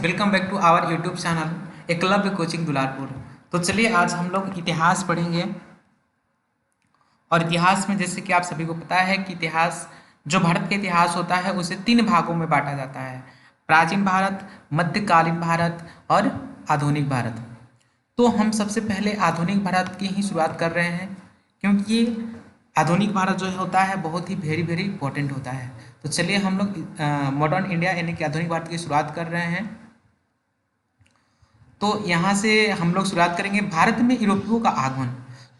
Welcome back to our YouTube channel Eklavya coaching Dularpur. तो चलिए आज हम लोग इतिहास पढ़ेंगे। और इतिहास में जैसे कि आप सभी को पता है कि इतिहास जो भारत का इतिहास होता है उसे तीन भागों में बांटा जाता है: प्राचीन भारत, मध्यकालीन भारत और आधुनिक भारत। तो हम सबसे पहले आधुनिक भारत की ही शुरुआत कर रहे हैं, क्योंकि आधुनिक भारत जो होता है बहुत ही वेरी वेरी इंपॉर्टेंट होता है। तो चलिए हम लोग मॉडर्न इंडिया यानी कि आधुनिक भारत की शुरुआत कर रहे हैं। तो यहाँ से हम लोग शुरुआत करेंगे। भारत में यूरोपियों का आगमन,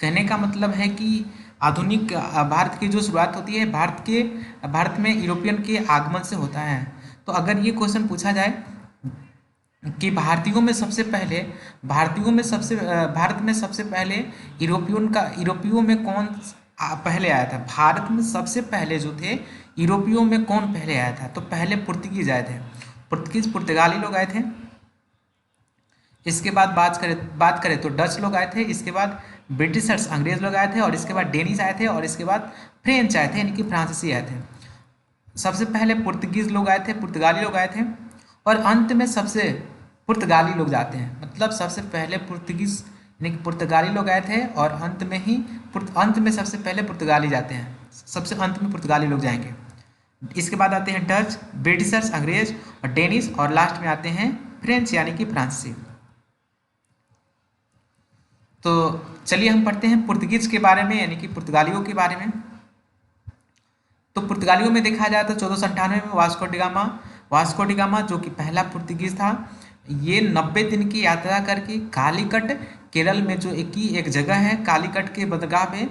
कहने का मतलब है कि आधुनिक भारत की जो शुरुआत होती है भारत में यूरोपियन के आगमन से होता है। तो अगर ये क्वेश्चन पूछा जाए कि भारत में सबसे पहले यूरोपियों में कौन पहले आया था, भारत में सबसे पहले जो थे यूरोपियों में कौन पहले आया था, तो पहले पुर्तगीज आए थे। पुर्तगाली लोग आए थे। इसके बाद बात करें तो डच लोग आए थे। इसके बाद ब्रिटिशर्स अंग्रेज लोग आए थे, और इसके बाद डेनिश आए थे, और इसके बाद फ्रेंच आए थे यानी कि फ्रांसीसी आए थे। सबसे पहले पुर्तगीज लोग आए थे, पुर्तगाली लोग आए थे, और अंत में सबसे पुर्तगाली लोग जाते हैं। मतलब सबसे पहले पुर्तगीज यानी कि पुर्तगाली लोग आए थे, और अंत में सबसे पहले पुर्तगाली जाते हैं। सबसे अंत में पुर्तगाली लोग जाएंगे। इसके बाद आते हैं डच, ब्रिटिशर्स अंग्रेज और डेनिश, और लास्ट में आते हैं फ्रेंच यानी कि फ्रांसीसी। तो चलिए हम पढ़ते हैं पुर्तगीज के बारे में यानी कि पुर्तगालियों के बारे में। तो पुर्तगालियों में देखा जाए तो 1498 में वास्को डी गामा जो कि पहला पुर्तगीज था, ये 90 दिन की यात्रा करके कालीकट केरल में जो एक जगह है, कालीकट के बंदरगाह पे,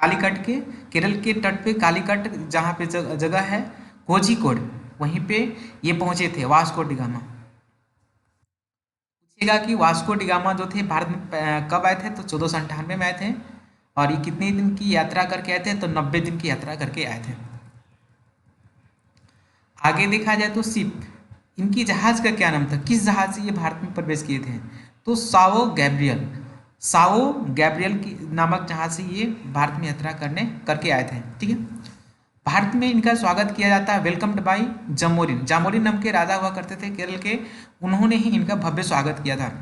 कालीकट के केरल के तट पे कालीकट जहाँ पे जगह है कोझिकोड, वहीं पे ये पहुँचे थे वास्को डी गामा। पूछेगा कि वास्को डी गामा जो थे भारत में कब आए थे, तो 1498 में आए थे। और ये कितने दिन की यात्रा करके आए थे, तो 90 दिन की यात्रा करके आए थे। आगे देखा जाए तो शिप, इनकी जहाज का क्या नाम था, किस जहाज से ये भारत में प्रवेश किए थे, तो साओ गैब्रियल की नामक जहाज से ये भारत में यात्रा करके आए थे। ठीक है। भारत में इनका स्वागत किया जाता है वेलकम्ड बाई जामोरिन नाम के राजा हुआ करते थे केरल के, उन्होंने ही इनका भव्य स्वागत किया था।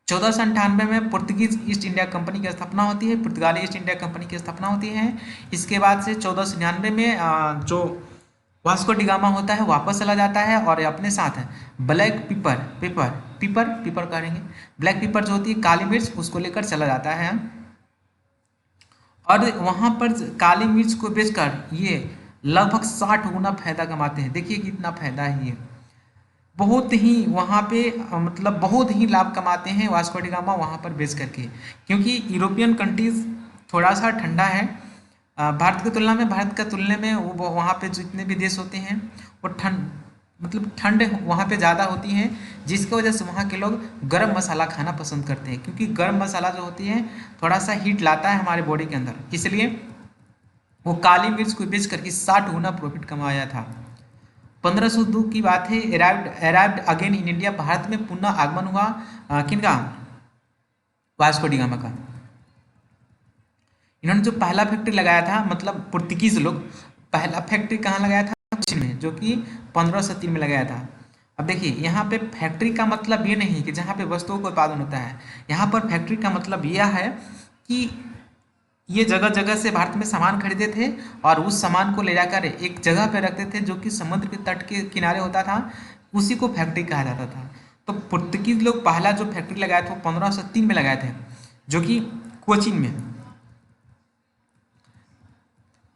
1498 में पुर्तगीज ईस्ट इंडिया कंपनी की स्थापना होती है, पुर्तगाली ईस्ट इंडिया कंपनी की स्थापना होती है। इसके बाद से 1499 में जो वास्को डी गामा होता है वापस चला जाता है, और अपने साथ ब्लैक पीपर करेंगे, ब्लैक पीपर जो होती है काली मिर्च, उसको लेकर चला जाता है। और वहाँ पर काली मिर्च को बेचकर ये लगभग 60 गुना फायदा कमाते हैं। देखिए कितना फायदा है, ये बहुत ही वहाँ पे मतलब बहुत ही लाभ कमाते हैं वास्को डी गामा वहाँ पर बेच करके, क्योंकि यूरोपियन कंट्रीज थोड़ा सा ठंडा है भारत की तुलना में वो वहाँ पे जितने भी देश होते हैं वो ठंड वहाँ पे ज़्यादा होती है, जिसकी वजह से वहाँ के लोग गर्म मसाला खाना पसंद करते हैं, क्योंकि गर्म मसाला जो होती है थोड़ा सा हीट लाता है हमारे बॉडी के अंदर, इसलिए वो काली मिर्च को बेच करके 60 गुना प्रॉफिट कमाया था। 1502 की बात है, arrived again in India, Bharat में पुनः आगमन हुआ किनका, वास्को डी गामा का। इन्होंने जो पहला फैक्ट्री लगाया था, मतलब पुर्तगीज लोग पहला फैक्ट्री कहाँ लगाया था, कोचीन में, जो कि 1503 में लगाया था। अब देखिए यहाँ पे फैक्ट्री का मतलब ये नहीं कि जहाँ पे वस्तुओं का उत्पादन होता है, यहाँ पर फैक्ट्री का मतलब यह है कि ये जगह जगह से भारत में सामान खरीदे थे, और उस सामान को ले जाकर एक जगह पे रखते थे जो कि समुद्र के तट के किनारे होता था, उसी को फैक्ट्री कहा जाता था। तो पुर्तगीज लोग पहला जो फैक्ट्री लगाए थे वो 1503 में लगाए थे, जो कि कोचीन में।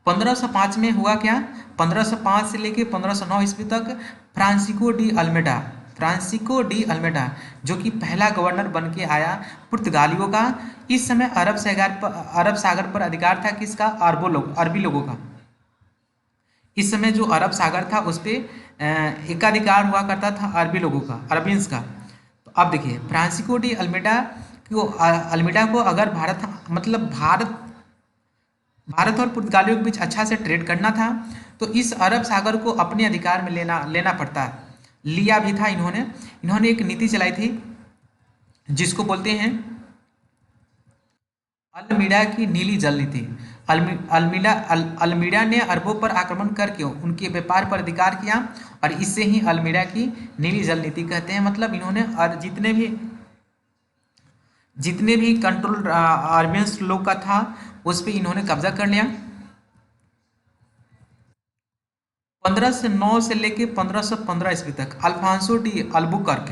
1505 में हुआ क्या, 1505 से लेके 1509 ईस्वी तक फ्रांसिस्को डी अल्मेडा जो कि पहला गवर्नर बन के आया पुर्तगालियों का। इस समय अरब सागर पर अधिकार था किसका, अरबी लोगों का। इस समय जो अरब सागर था उस पर एकाधिकार हुआ करता था अरबियंस का। तो अब देखिए फ्रांसिस्को डी अल्मेडा को अगर भारत और पुर्तगालियों के बीच अच्छा से ट्रेड करना था, तो इस अरब सागर को अपने अधिकार में लेना पड़ता, लिया भी था। इन्होंने एक नीति चलाई थी जिसको बोलते हैं अल्मीडा की नीली जल नीति। अल्मीड़ा ने अरबों पर आक्रमण करके उनके व्यापार पर अधिकार किया और इससे ही अल्मीड़ा की नीली जल नीति कहते हैं। मतलब इन्होंने जितने भी कंट्रोल अरबियंस लोग का था उस पर इन्होंने कब्जा कर लिया। 1509 से लेके 1515 ईस्वी तक अल्फांसो डी अल्बुकर्क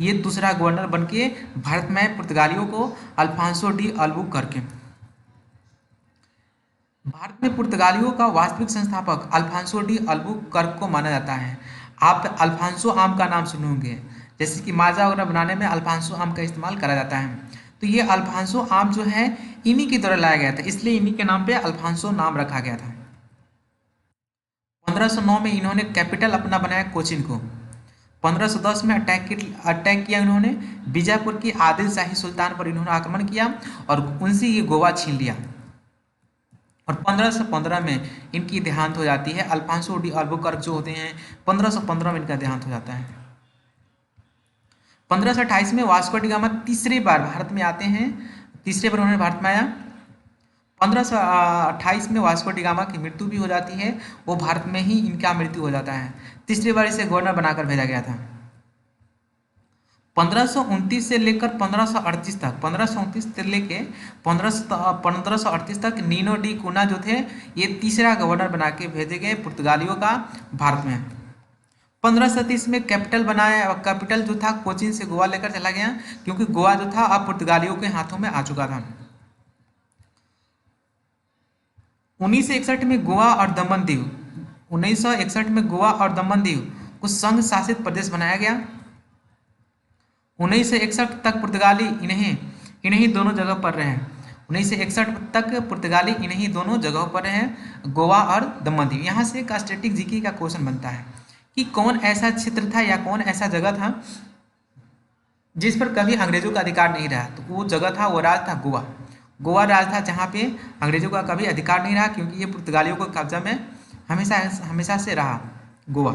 ये दूसरा गवर्नर बन के भारत में पुर्तगालियों को अल्फांसो डी अल्बुकर्क। भारत में पुर्तगालियों का वास्तविक संस्थापक अल्फांसो डी अल्बुकर्क को माना जाता है। आप अल्फांसो आम का नाम सुनोगे, जैसे कि माजा वगैरह बनाने में अल्फांसो आम का इस्तेमाल करा जाता है। तो ये अल्फांसो आम जो है इन्हीं के द्वारा लाया गया था, इसलिए इन्हीं के नाम पे अल्फांसो नाम रखा गया था। 1509 में इन्होंने कैपिटल अपना बनाया कोचिन को। 1510 में अटैक किया इन्होंने, बीजापुर की आदिल शाही सुल्तान पर इन्होंने आक्रमण किया और उनसे ये गोवा छीन लिया। और 1515 में इनकी देहांत हो जाती है। अल्फांसो डी अल्बुकर्क जो होते हैं 1515 में इनका देहांत हो जाता है। 1528 में वास्को डी गामा तीसरी बार भारत में आते हैं, तीसरे बार उन्होंने भारत में आया। 1528 में वास्को डी गामा की मृत्यु भी हो जाती है, वो भारत में ही इनका मृत्यु हो जाता है। तीसरी बार इसे गवर्नर बनाकर भेजा गया था। 1529 से लेकर 1538 तक 1529 से लेके 1538 तक नीनो डी कुना जो थे ये तीसरा गवर्नर बना के भेजे गए पुर्तगालियों का भारत में। 1537 में कैपिटल बनाया, कैपिटल जो था कोचीन से गोवा लेकर चला गया, क्योंकि गोवा जो था अब पुर्तगालियों के हाथों में आ चुका था। 1961 में गोवा और दमन दीव 1961 में गोवा और दमन दीव को संघ शासित प्रदेश बनाया गया। 1961 तक पुर्तगाली इन्हीं दोनों जगह पर रहे। 1961 तक पुर्तगाली इन्हीं दोनों जगहों पर रहे, गोवा और दमन दीव। यहाँ से एक स्टैटिक जीके का क्वेश्चन बनता है कि कौन ऐसा क्षेत्र था या कौन ऐसा जगह था जिस पर कभी अंग्रेजों का अधिकार नहीं रहा। तो वो जगह था, वो राज था गोवा। गोवा राज था जहाँ पे अंग्रेजों का कभी अधिकार नहीं रहा, क्योंकि ये पुर्तगालियों को कब्जा में हमेशा से रहा गोवा।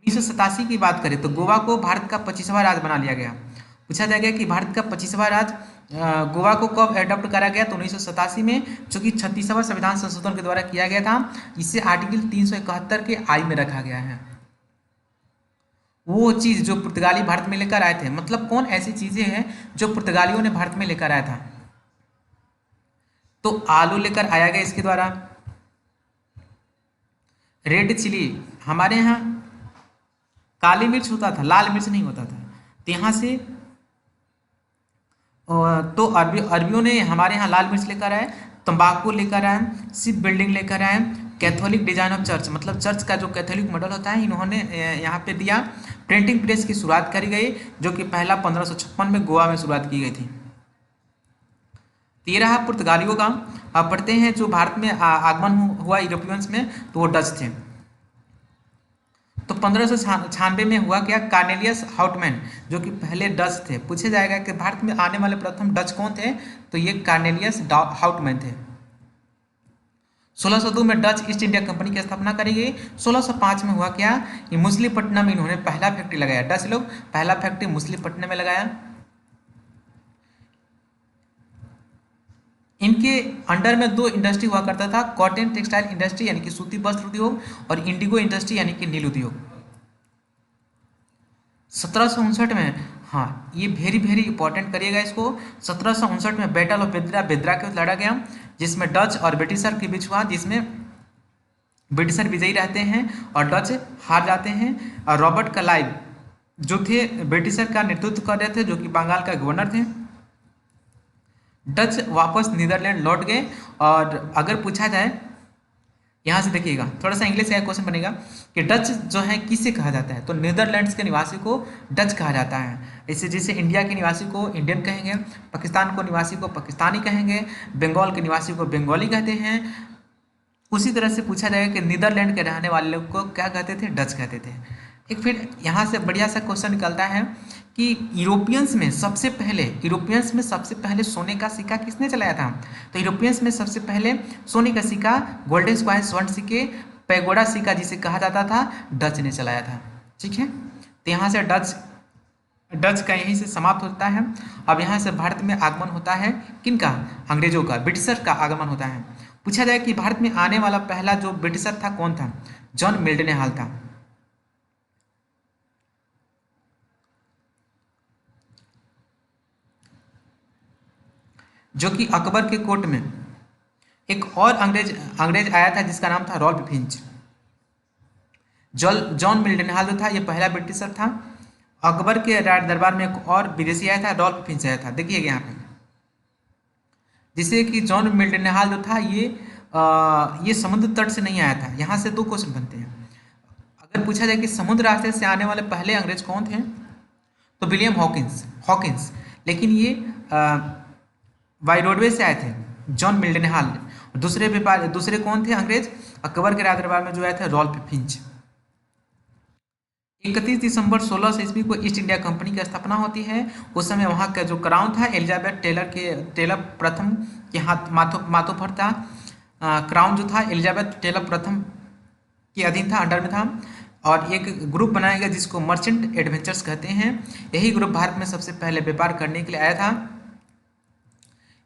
1987 की बात करें तो गोवा को भारत का 25वां राज्य बना लिया गया। पूछा जाएगा कि भारत का 25वां राज्य गोवा को कब एडॉप्ट करा गया, तो 1987 में, जो कि 36वां संविधान संशोधन के द्वारा किया गया था। इसे आर्टिकल 371 के आई में रखा गया है। वो चीज़ जो पुर्तगाली भारत में लेकर आए थे, मतलब कौन ऐसी चीज़ें हैं जो पुर्तगालियों ने भारत में लेकर आया था। तो आलू लेकर आया गया इसके द्वारा, रेड चिली, हमारे यहाँ काली मिर्च होता था, लाल मिर्च नहीं होता था, तो यहाँ से तो अरबियों ने हमारे यहाँ लाल मिर्च लेकर आए, तंबाकू लेकर आए, शिप बिल्डिंग लेकर आए, कैथोलिक डिजाइन ऑफ चर्च, मतलब चर्च का जो कैथोलिक मॉडल होता है इन्होंने यहाँ पे दिया। प्रिंटिंग प्रेस की शुरुआत करी गई, जो कि पहला 1556 में गोवा में शुरुआत की गई थी। 13 पुर्तगालियों का। अब पढ़ते हैं जो भारत में आगमन हुआ यूरोपियंस में, तो वो डच थे। तो 1596 में हुआ क्या, कार्नेलियस हाउटमैन जो कि पहले डच थे। पूछे जाएगा कि भारत में आने वाले प्रथम डच कौन थे, तो ये कार्नेलियस हाउटमैन थे। 1602 में डच ईस्ट इंडिया कंपनी की स्थापना करी गई। 1605 में हुआ क्या, ये मछलीपट्टनम में इन्होंने पहला फैक्ट्री लगाया। डच लोग पहला फैक्ट्री मछलीपट्टनम में लगाया। इनके अंडर में 2 इंडस्ट्री हुआ करता था, कॉटन टेक्सटाइल इंडस्ट्री यानी कि सूती वस्त्र उद्योग, और इंडिगो इंडस्ट्री यानी कि नील उद्योग। 1759 में, हाँ ये वेरी इंपॉर्टेंट करिएगा इसको, 1759 में बैटल ऑफ बेद्रा के लड़ा गया, जिसमें डच और ब्रिटिशर के बीच हुआ, जिसमें ब्रिटिशर विजयी रहते हैं और डच हार जाते हैं। और रॉबर्ट क्लाइव जो थे ब्रिटिशर का नेतृत्व कर रहे थे, जो कि बंगाल का गवर्नर थे। डच वापस नीदरलैंड लौट गए। और अगर पूछा जाए, यहाँ से देखिएगा थोड़ा सा इंग्लिश का क्वेश्चन बनेगा कि डच जो है किसे कहा जाता है, तो नीदरलैंड्स के निवासी को डच कहा जाता है। इससे जैसे इंडिया के निवासी को इंडियन कहेंगे, पाकिस्तान को निवासी को पाकिस्तानी कहेंगे, बंगाल के निवासी को बंगाली कहते हैं। उसी तरह से पूछा जाएगा कि नीदरलैंड के रहने वाले लोग को क्या कहते थे, डच कहते थे। एक फिर यहाँ से बढ़िया सा क्वेश्चन निकलता है कि यूरोपियंस में सबसे पहले सोने का सिक्का किसने चलाया था, तो यूरोपियंस में सबसे पहले सोने का सिक्का, गोल्डन कॉइन, स्वर्ण सिक्के, पैगोडा सिक्का जिसे कहा जाता था, डच ने चलाया था। ठीक है, तो यहाँ से डच डच का यहीं से समाप्त होता है। अब यहाँ से भारत में आगमन होता है किनका? अंग्रेजों का, ब्रिटिशर का आगमन होता है। पूछा जाए कि भारत में आने वाला पहला जो ब्रिटिशर था कौन था? जॉन मिल्टन हाल था। जो कि अकबर के कोर्ट में एक और अंग्रेज अंग्रेज आया था जिसका नाम था रॉल्फ फिंच। जॉन मिल्टन जो था ये पहला ब्रिटिशर था। अकबर के राज दरबार में एक और विदेशी आया था, रॉल्फ फिंच आया था। देखिएगा यहाँ पे, जिसे कि जॉन मिल्टन जो था ये समुद्र तट से नहीं आया था। यहाँ से दो क्वेश्चन बनते हैं। अगर पूछा जाए कि समुद्र रास्ते से आने वाले पहले अंग्रेज कौन थे, तो विलियम हॉकिंस हॉकिंस लेकिन ये बाई रोडवे से आए थे, जॉन मिल्टन हाल। दूसरे कौन थे अंग्रेज? अकबर के राज दरबार में जो आए थे रॉल्फ फिंच। 31 दिसंबर 1600 ईस्वी को ईस्ट इंडिया कंपनी की स्थापना होती है। उस समय वहाँ का जो क्राउन था एलिजाबेथ टेलर प्रथम के माथों पर था। क्राउन जो था एलिजाबेथ टेलर प्रथम के अधीन था, अंडर में था। और एक ग्रुप बनाया गया जिसको मर्चेंट एडवेंचर्स कहते हैं। यही ग्रुप भारत में सबसे पहले व्यापार करने के लिए आया था।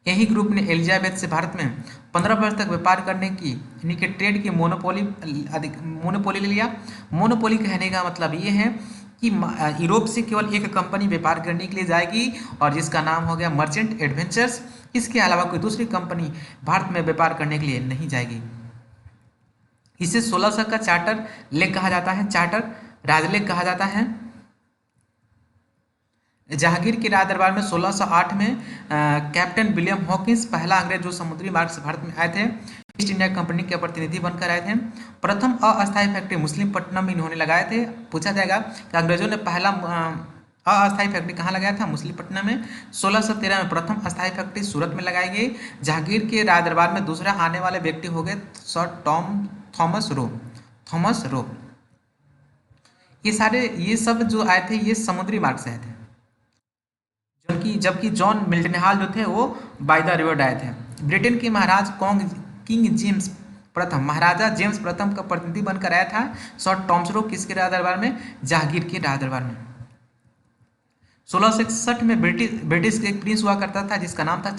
यही ग्रुप ने एलिजाबेथ से भारत में 15 वर्ष तक व्यापार करने की, यानी कि ट्रेड की मोनोपोली ले लिया। मोनोपोली कहने का मतलब ये है कि यूरोप से केवल एक कंपनी व्यापार करने के लिए जाएगी और जिसका नाम हो गया मर्चेंट एडवेंचर्स। इसके अलावा कोई दूसरी कंपनी भारत में व्यापार करने के लिए नहीं जाएगी। इसे 1600 का चार्टर लेक कहा जाता है, चार्टर राजलेक कहा जाता है। जहांगीर के राज दरबार में 1608 में कैप्टन विलियम हॉकिंस पहला अंग्रेज जो समुद्री मार्ग से भारत में आए थे, ईस्ट इंडिया कंपनी के प्रतिनिधि बनकर आए थे। प्रथम अस्थायी फैक्ट्री मुस्लिमपट्टनम में इन्होंने लगाए थे। पूछा जाएगा कि अंग्रेजों ने पहला अस्थायी फैक्ट्री कहाँ लगाया था? मुस्लिमपट्टनम में। 1613 में प्रथम अस्थायी फैक्ट्री सूरत में लगाई गई। जहांगीर के राज दरबार में दूसरा आने वाले व्यक्ति हो गए सर थॉमस रो। ये सब जो आए थे ये समुद्री मार्ग से आए थे। जबकि जॉन मिल्टन जो थे वो बाय द रिवर आए थे। ब्रिटेन के महाराज किंग जेम्स प्रथम, महाराजा जेम्स प्रथम का प्रतिनिधि बनकर आया था सर टॉमस रो किसके राज दरबार में? जहांगीर के राज दरबार में। 1661 में ब्रिटिश एक प्रिंस हुआ करता था जिसका नाम था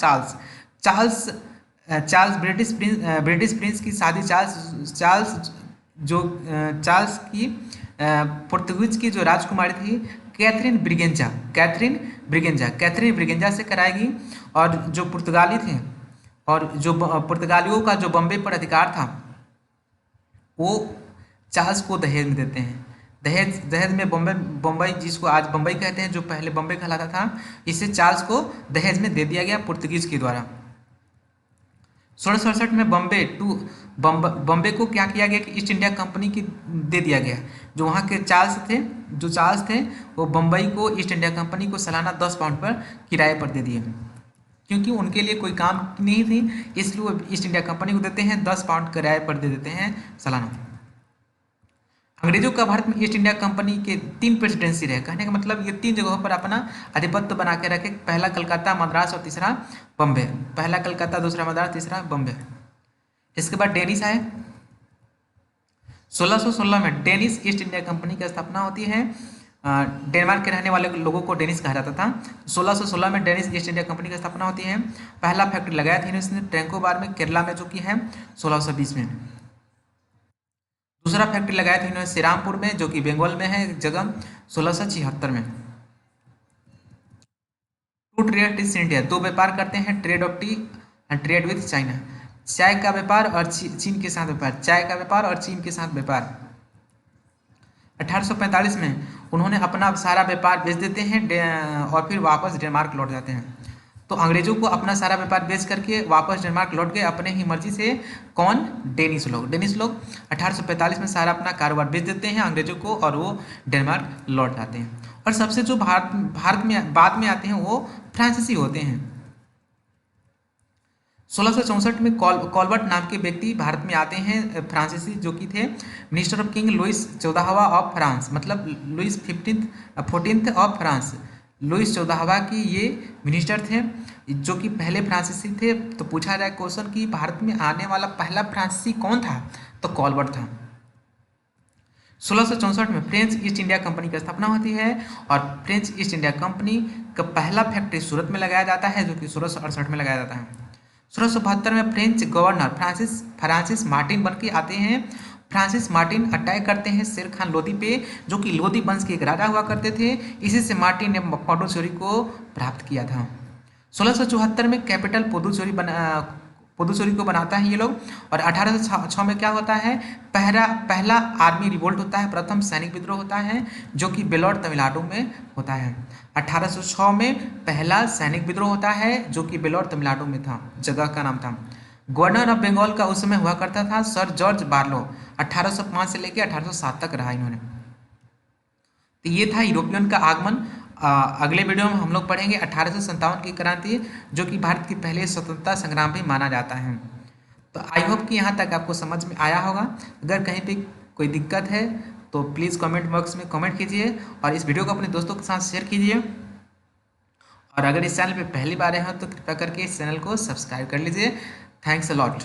चार्ल्स ब्रिटिश प्रिंस की शादी चार्ल्स की पुर्तगीज की जो राजकुमारी थी कैथरीन ब्रिगेंजा से कराएगी। और जो पुर्तगाली थे और जो पुर्तगालियों का जो बम्बई पर अधिकार था वो चार्ल्स को दहेज में देते हैं। दहेज में बम्बई जिसको आज बम्बई कहते हैं, जो पहले बम्बई कहलाता था, इसे चार्ल्स को दहेज में दे दिया गया पुर्तगीज के द्वारा। 1667 में बम्बे को क्या किया गया कि ईस्ट इंडिया कंपनी की दे दिया गया। जो वहाँ के चार्ल्स थे वो बम्बई को ईस्ट इंडिया कंपनी को सालाना 10 पाउंड पर किराए पर दे दिए, क्योंकि उनके लिए कोई काम नहीं थी, इसलिए वो ईस्ट इंडिया कंपनी को देते हैं 10 पाउंड किराए पर दे देते हैं सालाना। अंग्रेजों का भारत में ईस्ट इंडिया कंपनी के 3 प्रेसिडेंसी रहे। कहने का मतलब ये 3 जगहों पर अपना आधिपत्य बना के रखे। पहला कलकत्ता, मद्रास और तीसरा बम्बे। पहला कलकत्ता, दूसरा मद्रास, तीसरा बम्बे। इसके बाद डेनिश आए। 1616 में डेनिश ईस्ट इंडिया कंपनी की स्थापना होती है। डेनमार्क के रहने वाले लोगों को डेनिश कहा जाता था। 1616 में डेनिश ईस्ट इंडिया कंपनी की स्थापना होती है। पहला फैक्ट्री लगाया था इन्होंने ट्रैंकोबार में, केरला में, जो कि है 1620 में। दूसरा फैक्ट्री लगाया था इन्होंने श्रीरामपुर में, जो कि बंगाल में है जगह, 1676 में। टू ट्रेड ईस्ट इंडिया, 2 व्यापार करते हैं, trade off T and trade with China. चाय का व्यापार और चीन के साथ व्यापार, चाय का व्यापार और चीन के साथ व्यापार। 1845 में उन्होंने अपना सारा व्यापार बेच देते हैं और फिर वापस डेनमार्क लौट जाते हैं। तो अंग्रेजों को अपना सारा व्यापार बेच करके वापस डेनमार्क लौट गए अपने ही मर्जी से। कौन? डेनिश लोग 1845 में सारा अपना कारोबार बेच देते हैं अंग्रेजों को और वो डेनमार्क लौट जाते हैं। और सबसे जो भारत में बाद में आते हैं वो फ्रांसीसी होते हैं। 1664 में कॉलबर्ट नाम के व्यक्ति भारत में आते हैं, फ्रांसीसी, जो कि थे मिनिस्टर ऑफ किंग लुइस 14वां ऑफ फ्रांस, मतलब Louis 14th of France. Louis 14वां की ये मिनिस्टर थे, जो कि पहले फ्रांसीसी थे। तो पूछा जाए क्वेश्चन कि भारत में आने वाला पहला फ्रांसीसी कौन था, तो कॉलबर्ट था। 1664 में फ्रेंच ईस्ट इंडिया कंपनी की स्थापना होती है और फ्रेंच ईस्ट इंडिया कंपनी का पहला फैक्ट्री सूरत में लगाया जाता है, जो कि 1668 में लगाया जाता है। 1672 में फ्रेंच गवर्नर फ्रांसिस मार्टिन बन के आते हैं। फ्रांसिस मार्टिन अटैक करते हैं शेर खान लोदी पे, जो कि लोदी वंश के एक राजा हुआ करते थे। इसी से मार्टिन ने पुडुचेरी को प्राप्त किया था। 1674 में कैपिटल पुदुचेरी को बनाता है ये लोग। और 1806 में क्या होता है, पहला आर्मी रिवोल्ट होता है, प्रथम सैनिक विद्रोह होता है, जो कि बेलोर तमिलनाडु में होता है। 1806 में पहला सैनिक विद्रोह होता है, जो कि बेलोर तमिलनाडु में था, जगह का नाम था। गवर्नर ऑफ बंगाल का उस समय हुआ करता था सर जॉर्ज बार्लो। 1805 से लेकर 1807 तक रहा इन्होंने। तो ये था यूरोपियन का आगमन। अगले वीडियो में हम लोग पढ़ेंगे 1857 की क्रांति, जो कि भारत की पहले स्वतंत्रता संग्राम भी माना जाता है। तो आई होप कि यहाँ तक आपको समझ में आया होगा। अगर कहीं पे कोई दिक्कत है तो प्लीज़ कमेंट बॉक्स में कमेंट कीजिए और इस वीडियो को अपने दोस्तों के साथ शेयर कीजिए। और अगर इस चैनल पे पहली बार हैं तो कृपया करके इस चैनल को सब्सक्राइब कर लीजिए। Thanks a lot.